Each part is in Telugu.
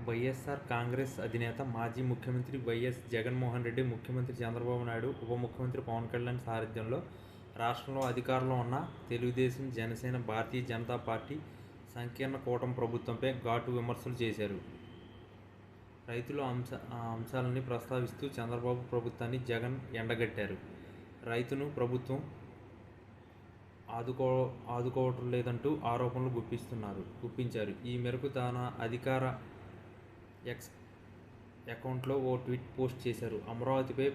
వైఎస్ఆర్ కాంగ్రెస్ అధినేత మాజీ ముఖ్యమంత్రి వైఎస్ జగన్మోహన్ రెడ్డి, ముఖ్యమంత్రి చంద్రబాబు నాయుడు, ఉప ముఖ్యమంత్రి పవన్ కళ్యాణ్ సారథ్యంలో రాష్ట్రంలో అధికారంలో ఉన్న తెలుగుదేశం, జనసేన, భారతీయ జనతా పార్టీ సంకీర్ణ కూటమి ప్రభుత్వంపై ఘాటు విమర్శలు చేశారు. రైతుల అంశాలని ప్రస్తావిస్తూ చంద్రబాబు ప్రభుత్వాన్ని జగన్ ఎండగట్టారు. రైతును ప్రభుత్వం ఆదుకోవటం లేదంటూ ఆరోపణలు గుప్పించారు. ఈ మేరకు తన అధికార ఎక్స్ అకౌంట్లో ఓ ట్వీట్ పోస్ట్ చేశారు. అమరావతిపై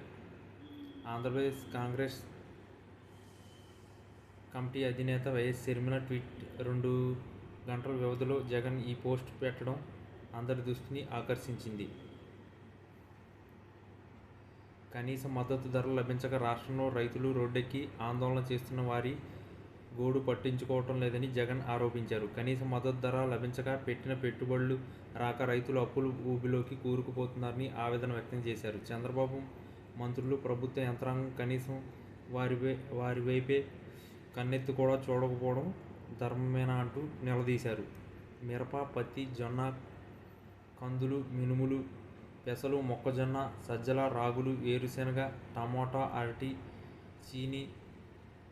ఆంధ్రప్రదేశ్ కాంగ్రెస్ కమిటీ అధినేత వైఎస్ షర్మిల ట్వీట్ 2 గంటల వ్యవధిలో జగన్ ఈ పోస్ట్ పెట్టడం అందరి దృష్టిని ఆకర్షించింది. కనీస మద్దతు ధరలు లభించక రాష్ట్రంలో రైతులు రోడ్డెక్కి ఆందోళన చేస్తున్న వారి గోడు పట్టించుకోవటం లేదని జగన్ ఆరోపించారు. కనీస మద్దతు ధర లభించక పెట్టిన పెట్టుబడులు రాక రైతులు అప్పుల ఊబిలోకి కూరుకుపోతున్నారని ఆవేదన వ్యక్తం చేశారు. చంద్రబాబు, మంత్రులు, ప్రభుత్వ యంత్రాంగం కనీసం వారి వైపే కన్నెత్తి కూడా చూడకపోవడం ధర్మమేనా అంటూ నిలదీశారు. మిరప, పత్తి, జొన్న, కందులు, మినుములు, పెసలు, మొక్కజొన్న, సజ్జల, రాగులు, వేరుశెనగ, టమోటా, అరటి, చీని,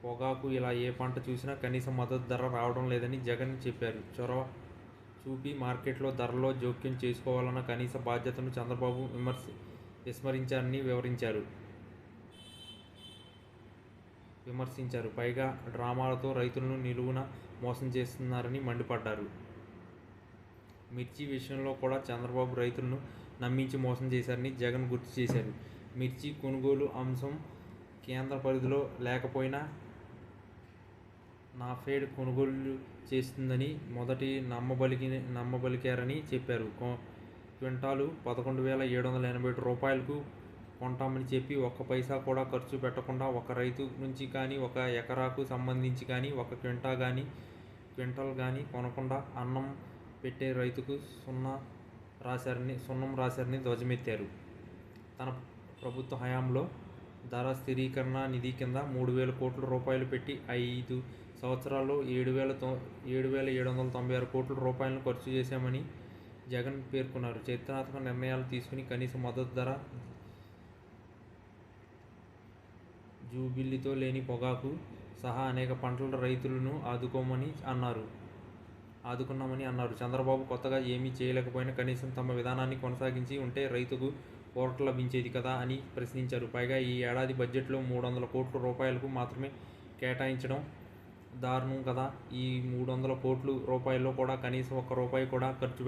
పొగాకు ఇలా ఏ పంట చూసినా కనీస మద్దతు ధర రావడం లేదని జగన్ చెప్పారు. చొరవ చూపి మార్కెట్లో ధరల్లో జోక్యం చేసుకోవాలన్న కనీస బాధ్యతను చంద్రబాబు విస్మరించారని విమర్శించారు. పైగా డ్రామాలతో రైతులను నిలువున మోసం చేస్తున్నారని మండిపడ్డారు. మిర్చి విషయంలో కూడా చంద్రబాబు రైతులను నమ్మించి మోసం చేశారని జగన్ గుర్తు చేశారు. మిర్చి కొనుగోలు అంశం కేంద్ర పరిధిలో లేకపోయినా నాఫెడ్ కొనుగోలు చేస్తుందని మొదటి నమ్మబలికారని చెప్పారు. క్వింటాలు 11,787 రూపాయలకు కొంటామని చెప్పి ఒక్క పైసా కూడా ఖర్చు పెట్టకుండా ఒక రైతు నుంచి కానీ, ఒక ఎకరాకు సంబంధించి కానీ, ఒక క్వింటాల్ కానీ కొనకుండా అన్నం పెట్టే రైతుకు సున్నం రాశారని ధ్వజమెత్తారు. తన ప్రభుత్వ హయాంలో ధర స్థిరీకరణ నిధి కింద 3,000 కోట్ల రూపాయలు పెట్టి 5 సంవత్సరాల్లో 7,796 కోట్ల రూపాయలను ఖర్చు చేశామని జగన్ పేర్కొన్నారు. చరిత్రాత్మక నిర్ణయాలు తీసుకుని కనీస మద్దతు ధర, జూబిల్లీతో లేని పొగాకు సహా అనేక పంటల రైతులను ఆదుకున్నామని అన్నారు. చంద్రబాబు కొత్తగా ఏమీ చేయలేకపోయినా కనీసం తమ విధానాన్ని కొనసాగించి ఉంటే రైతుకు ఊరట లభించేది కదా అని ప్రశ్నించారు. పైగా ఈ ఏడాది బడ్జెట్లో 300 కోట్ల రూపాయలకు మాత్రమే కేటాయించడం దారుణం కదా. ఈ 300 కోట్ల రూపాయల్లో కూడా కనీసం ₹1 కూడా ఖర్చు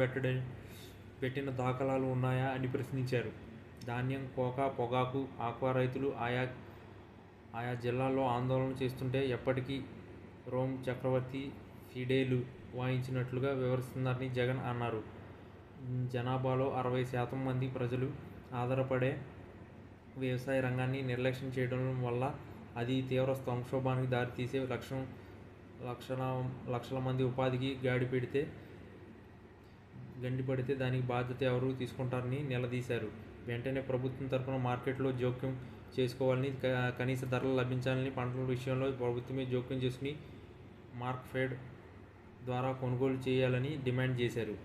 పెట్టిన దాఖలాలు ఉన్నాయా అని ప్రశ్నించారు. ధాన్యం, కోకా, పొగాకు, ఆక్వా రైతులు ఆయా జిల్లాల్లో ఆందోళన చేస్తుంటే ఎప్పటికీ రోమ్ చక్రవర్తి ఫిడేలు వాయించినట్లుగా వ్యవహరిస్తున్నారని జగన్ అన్నారు. జనాభాలో 60% మంది ప్రజలు ఆధారపడే వ్యవసాయ రంగాన్ని నిర్లక్ష్యం చేయడం వల్ల అది తీవ్ర సంక్షోభానికి దారితీసే లక్షల మంది ఉపాధికి గండిపడితే దానికి బాధ్యత ఎవరు తీసుకుంటారని నిలదీశారు. వెంటనే ప్రభుత్వం తరఫున మార్కెట్లో జోక్యం చేసుకోవాలని, కనీస ధరలు లభించాలని, పంటల విషయంలో ప్రభుత్వమే జోక్యం చేసుకుని మార్క్ఫెడ్ ద్వారా కొనుగోలు చేయాలని డిమాండ్ చేశారు.